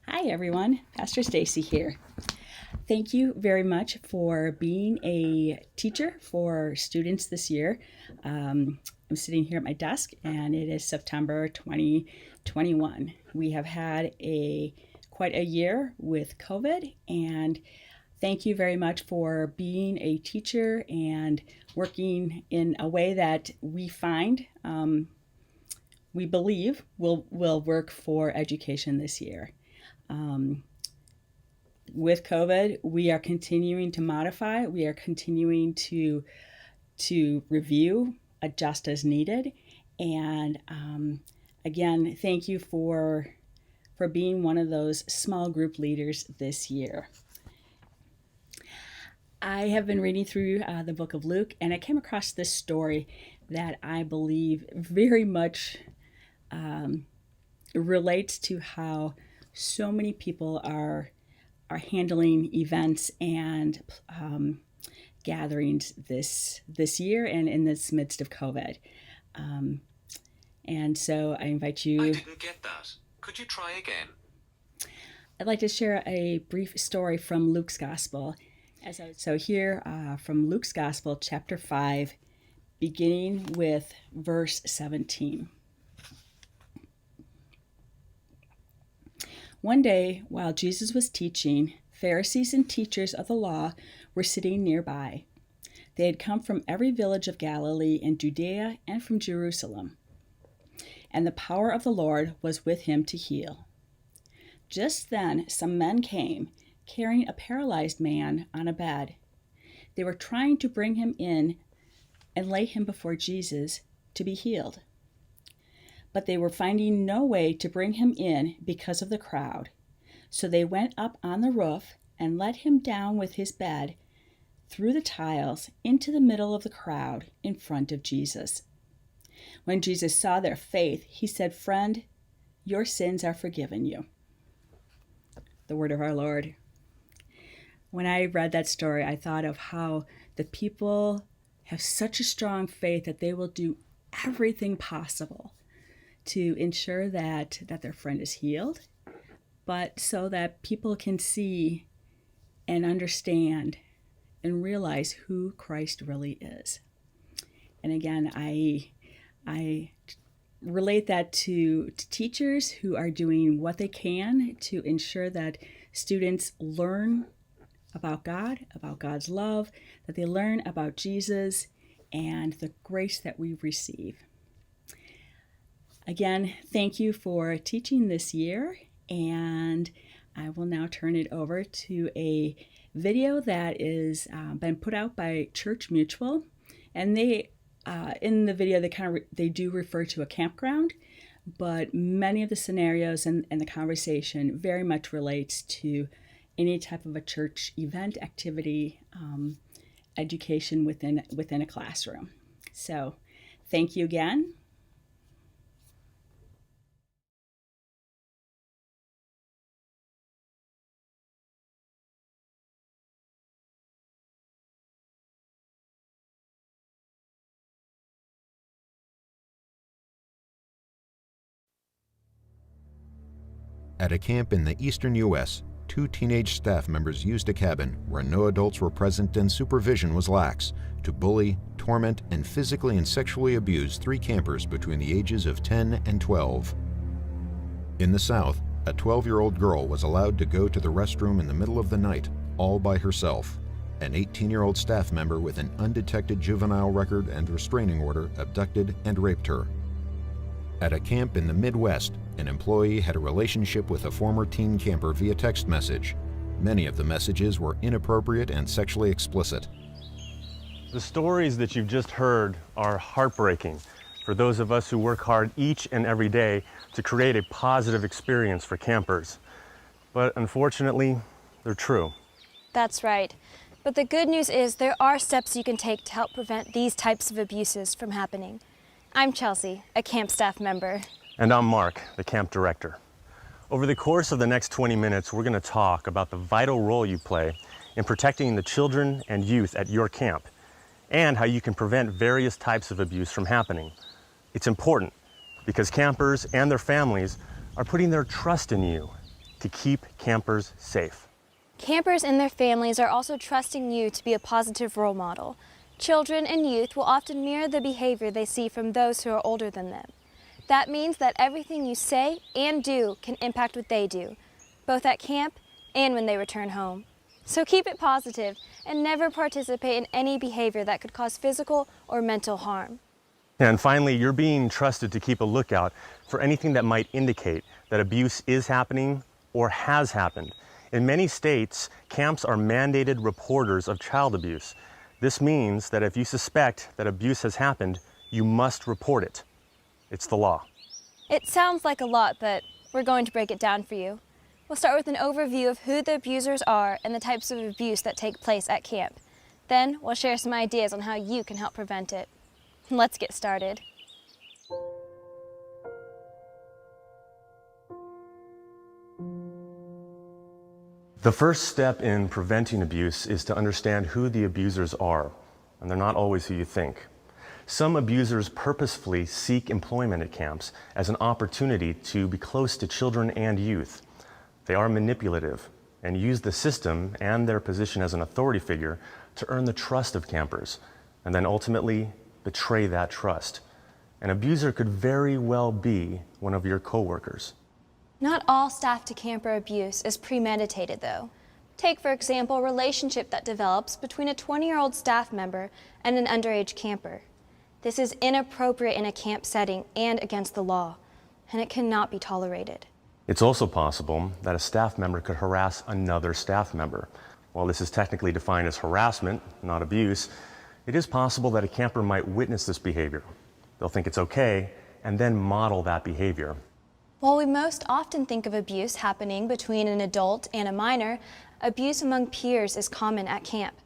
Hi everyone, Pastor Stacy here. Thank you very much for being a teacher for students this year. I'm sitting here at my desk and it is September 2021. We have had quite a year with COVID, and thank you very much for being a teacher and working in a way that we find, we believe will work for education this year. With COVID, we are continuing to modify. We are continuing to review, adjust as needed. And again, thank you for being one of those small group leaders this year. I have been reading through the book of Luke, and I came across this story that I believe very much relates to how so many people are handling events and gatherings this year and in this midst of COVID. And so I invite you. I didn't get that. Could you try again? I'd like to share a brief story from Luke's Gospel. So here from Luke's Gospel, chapter 5, beginning with verse 17. One day, while Jesus was teaching, Pharisees and teachers of the law were sitting nearby. They had come from every village of Galilee and Judea and from Jerusalem. And the power of the Lord was with him to heal. Just then, some men came, carrying a paralyzed man on a bed. They were trying to bring him in and lay him before Jesus to be healed. But they were finding no way to bring him in because of the crowd. So they went up on the roof and let him down with his bed through the tiles into the middle of the crowd in front of Jesus. When Jesus saw their faith, he said, "Friend, your sins are forgiven you." The word of our Lord. When I read that story, I thought of how the people have such a strong faith that they will do everything possible to ensure that their friend is healed, but so that people can see and understand and realize who Christ really is. And again, I relate that to teachers who are doing what they can to ensure that students learn about God, about God's love, that they learn about Jesus and the grace that we receive. Again, thank you for teaching this year, and I will now turn it over to a video that is been put out by Church Mutual, and they in the video they do refer to a campground, but many of the scenarios and the conversation very much relates to any type of a church event, activity, education within a classroom. So, thank you again. At a camp in the eastern U.S., 2 teenage staff members used a cabin where no adults were present and supervision was lax to bully, torment, and physically and sexually abuse 3 campers between the ages of 10 and 12. In the South, a 12-year-old girl was allowed to go to the restroom in the middle of the night, all by herself. An 18-year-old staff member with an undetected juvenile record and restraining order abducted and raped her. At a camp in the Midwest, an employee had a relationship with a former teen camper via text message. Many of the messages were inappropriate and sexually explicit. The stories that you've just heard are heartbreaking for those of us who work hard each and every day to create a positive experience for campers. But unfortunately, they're true. That's right. But the good news is there are steps you can take to help prevent these types of abuses from happening. I'm Chelsea, a camp staff member. And I'm Mark, the camp director. Over the course of the next 20 minutes, we're going to talk about the vital role you play in protecting the children and youth at your camp, and how you can prevent various types of abuse from happening. It's important because campers and their families are putting their trust in you to keep campers safe. Campers and their families are also trusting you to be a positive role model. Children and youth will often mirror the behavior they see from those who are older than them. That means that everything you say and do can impact what they do, both at camp and when they return home. So keep it positive and never participate in any behavior that could cause physical or mental harm. And finally, you're being trusted to keep a lookout for anything that might indicate that abuse is happening or has happened. In many states, camps are mandated reporters of child abuse. This means that if you suspect that abuse has happened, you must report it. It's the law. It sounds like a lot, but we're going to break it down for you. We'll start with an overview of who the abusers are and the types of abuse that take place at camp. Then we'll share some ideas on how you can help prevent it. Let's get started. The first step in preventing abuse is to understand who the abusers are, and they're not always who you think. Some abusers purposefully seek employment at camps as an opportunity to be close to children and youth. They are manipulative and use the system and their position as an authority figure to earn the trust of campers, and then ultimately betray that trust. An abuser could very well be one of your coworkers. Not all staff to camper abuse is premeditated, though. Take, for example, a relationship that develops between a 20-year-old staff member and an underage camper. This is inappropriate in a camp setting and against the law, and it cannot be tolerated. It's also possible that a staff member could harass another staff member. While this is technically defined as harassment, not abuse, it is possible that a camper might witness this behavior. They'll think it's okay and then model that behavior. While we most often think of abuse happening between an adult and a minor, abuse among peers is common at camp.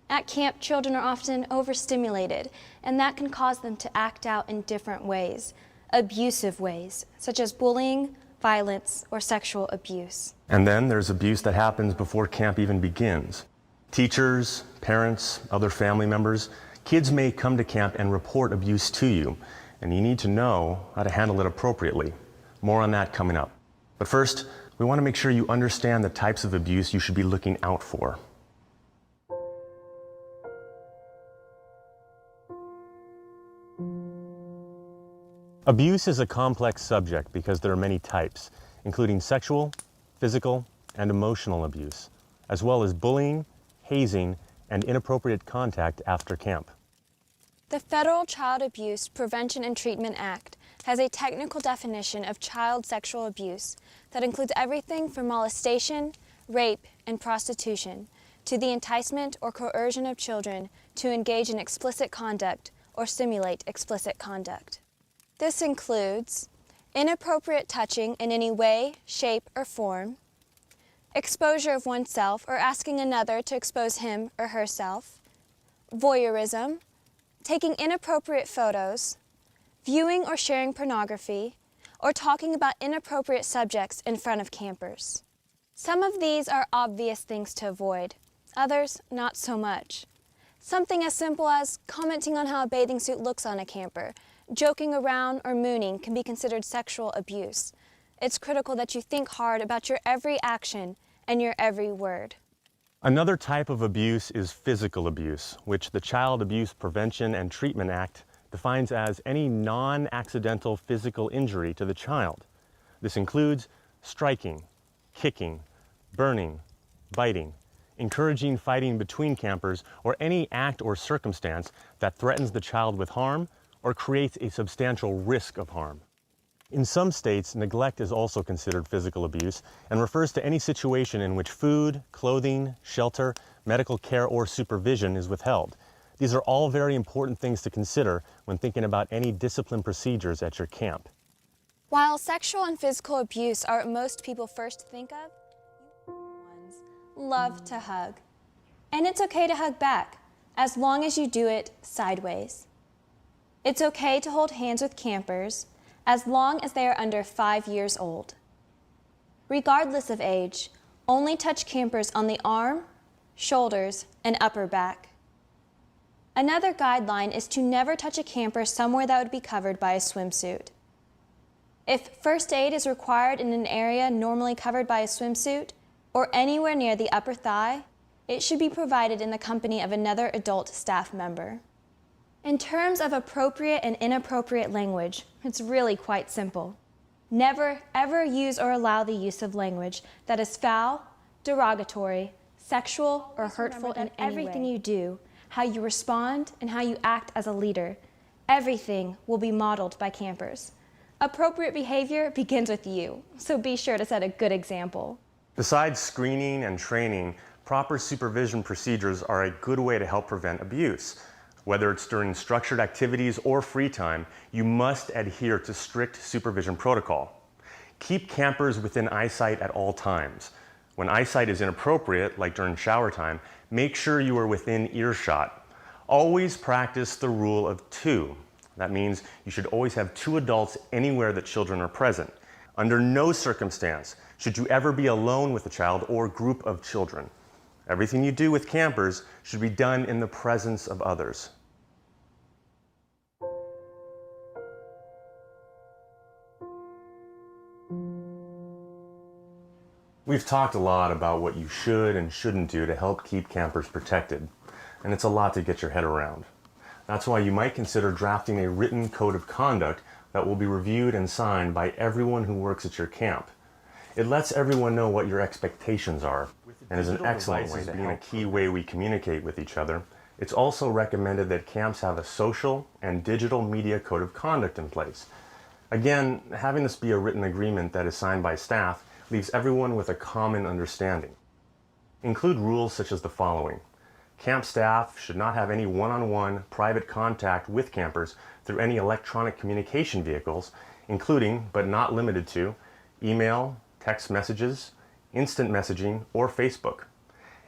At camp, children are often overstimulated, and that can cause them to act out in different ways, abusive ways, such as bullying, violence, or sexual abuse. And then there's abuse that happens before camp even begins. Teachers, parents, other family members, kids may come to camp and report abuse to you, and you need to know how to handle it appropriately. More on that coming up. But first, we want to make sure you understand the types of abuse you should be looking out for. Abuse is a complex subject because there are many types, including sexual, physical, and emotional abuse, as well as bullying, hazing, and inappropriate contact after camp. The Federal Child Abuse Prevention and Treatment Act has a technical definition of child sexual abuse that includes everything from molestation, rape, and prostitution to the enticement or coercion of children to engage in explicit conduct or simulate explicit conduct. This includes inappropriate touching in any way, shape, or form, exposure of oneself or asking another to expose him or herself, voyeurism, taking inappropriate photos, viewing or sharing pornography, or talking about inappropriate subjects in front of campers. Some of these are obvious things to avoid, others not so much. Something as simple as commenting on how a bathing suit looks on a camper, joking around, or mooning can be considered sexual abuse. It's critical that you think hard about your every action and your every word. Another type of abuse is physical abuse, which the Child Abuse Prevention and Treatment Act defines as any non-accidental physical injury to the child. This includes striking, kicking, burning, biting, encouraging fighting between campers, or any act or circumstance that threatens the child with harm or creates a substantial risk of harm. In some states, neglect is also considered physical abuse and refers to any situation in which food, clothing, shelter, medical care, or supervision is withheld. These are all very important things to consider when thinking about any discipline procedures at your camp. While sexual and physical abuse are what most people first think of, ones love to hug. And it's okay to hug back, as long as you do it sideways. It's okay to hold hands with campers, as long as they are under 5 years old. Regardless of age, only touch campers on the arm, shoulders, and upper back. Another guideline is to never touch a camper somewhere that would be covered by a swimsuit. If first aid is required in an area normally covered by a swimsuit or anywhere near the upper thigh, it should be provided in the company of another adult staff member. In terms of appropriate and inappropriate language, it's really quite simple. Never, ever use or allow the use of language that is foul, derogatory, sexual, or hurtful in everything you do, how you respond, and how you act as a leader. Everything will be modeled by campers. Appropriate behavior begins with you, so be sure to set a good example. Besides screening and training, proper supervision procedures are a good way to help prevent abuse. Whether it's during structured activities or free time, you must adhere to strict supervision protocol. Keep campers within eyesight at all times. When eyesight is inappropriate, like during shower time, make sure you are within earshot. Always practice the rule of 2. That means you should always have 2 adults anywhere that children are present. Under no circumstance should you ever be alone with a child or group of children. Everything you do with campers should be done in the presence of others. We've talked a lot about what you should and shouldn't do to help keep campers protected, and it's a lot to get your head around. That's why you might consider drafting a written code of conduct that will be reviewed and signed by everyone who works at your camp. It lets everyone know what your expectations are, and is an excellent way to being a key way we communicate with each other. It's also recommended that camps have a social and digital media code of conduct in place. Again, having this be a written agreement that is signed by staff leaves everyone with a common understanding. Include rules such as the following. Camp staff should not have any one-on-one private contact with campers through any electronic communication vehicles, including, but not limited to, email, text messages, instant messaging, or Facebook.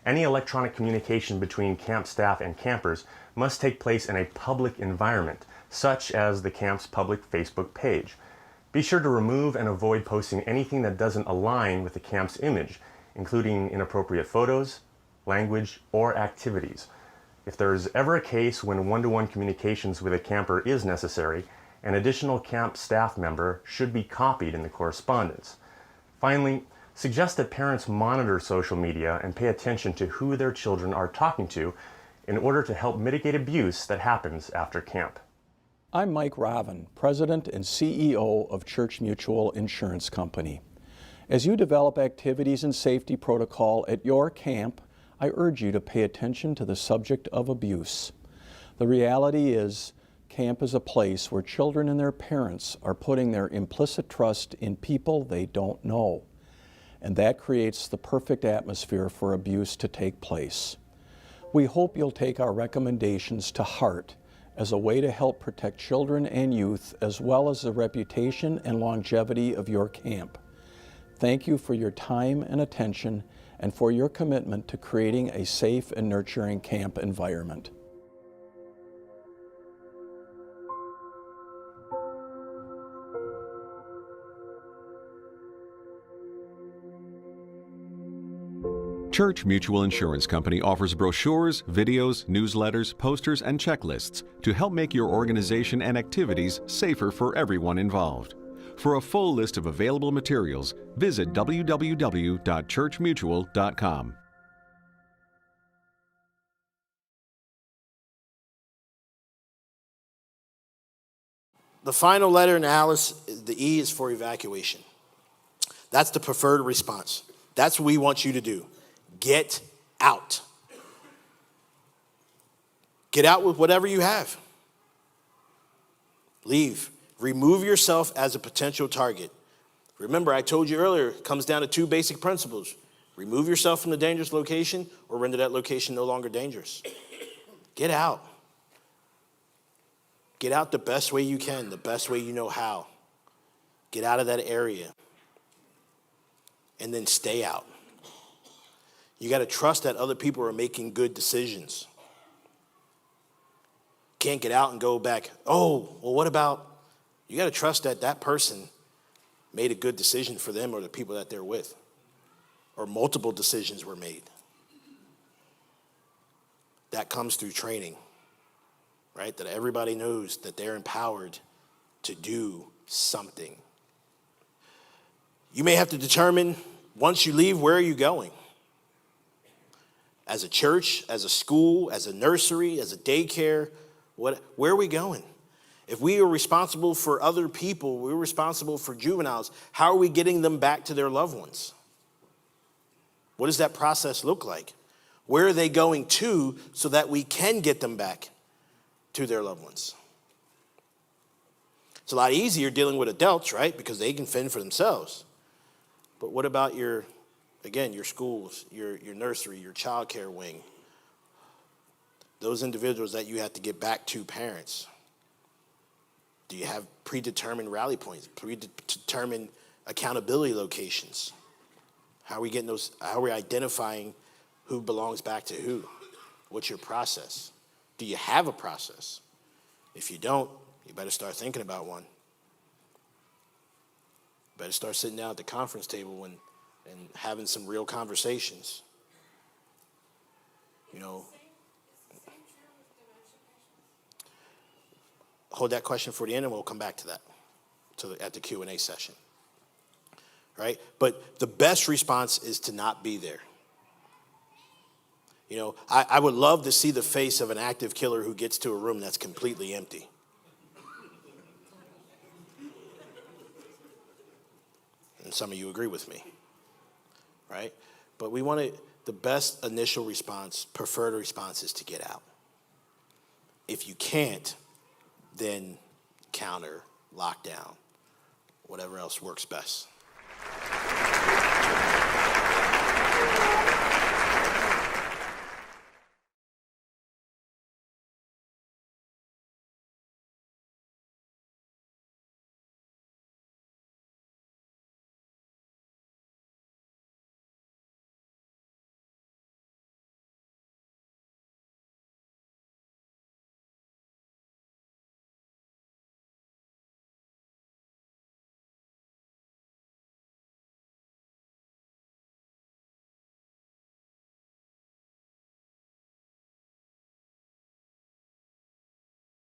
Any electronic communication between camp staff and campers must take place in a public environment, such as the camp's public Facebook page. Be sure to remove and avoid posting anything that doesn't align with the camp's image, including inappropriate photos, language, or activities. If there is ever a case when one-to-one communications with a camper is necessary, an additional camp staff member should be copied in the correspondence. Finally, suggest that parents monitor social media and pay attention to who their children are talking to in order to help mitigate abuse that happens after camp. I'm Mike Ravin, President and CEO of Church Mutual Insurance Company. As you develop activities and safety protocol at your camp, I urge you to pay attention to the subject of abuse. The reality is, camp is a place where children and their parents are putting their implicit trust in people they don't know, and that creates the perfect atmosphere for abuse to take place. We hope you'll take our recommendations to heart as a way to help protect children and youth, as well as the reputation and longevity of your camp. Thank you for your time and attention, and for your commitment to creating a safe and nurturing camp environment. Church Mutual Insurance Company offers brochures, videos, newsletters, posters, and checklists to help make your organization and activities safer for everyone involved. For a full list of available materials, visit www.churchmutual.com. The final letter in Alice, the E is for evacuation. That's the preferred response. That's what we want you to do. Get out. Get out with whatever you have. Leave. Remove yourself as a potential target. Remember, I told you earlier, it comes down to 2 basic principles. Remove yourself from the dangerous location or render that location no longer dangerous. Get out. Get out the best way you can, the best way you know how. Get out of that area. And then stay out. You got to trust that other people are making good decisions. Can't get out and go back, oh, well, what about? You got to trust that that person made a good decision for them or the people that they're with. Or multiple decisions were made. That comes through training, right? That everybody knows that they're empowered to do something. You may have to determine, once you leave, where are you going? As a church, as a school, as a nursery, as a daycare, where are we going? If we are responsible for other people, we're responsible for juveniles, how are we getting them back to their loved ones? What does that process look like? Where are they going to so that we can get them back to their loved ones? It's a lot easier dealing with adults, right? Because they can fend for themselves. But what about your schools, your nursery, your child care wing? Those individuals that you have to get back to parents. Do you have predetermined rally points, predetermined accountability locations? How are we getting those? How are we identifying who belongs back to who? What's your process? Do you have a process? If you don't, you better start thinking about one. You better start sitting down at the conference table and having some real conversations. You know, hold that question for the end, and we'll come back to that at the Q&A session. Right? But the best response is to not be there. You know, I would love to see the face of an active killer who gets to a room that's completely empty. And some of you agree with me, right? But the best initial response, preferred response, is to get out. If you can't, then counter, lock down, whatever else works best.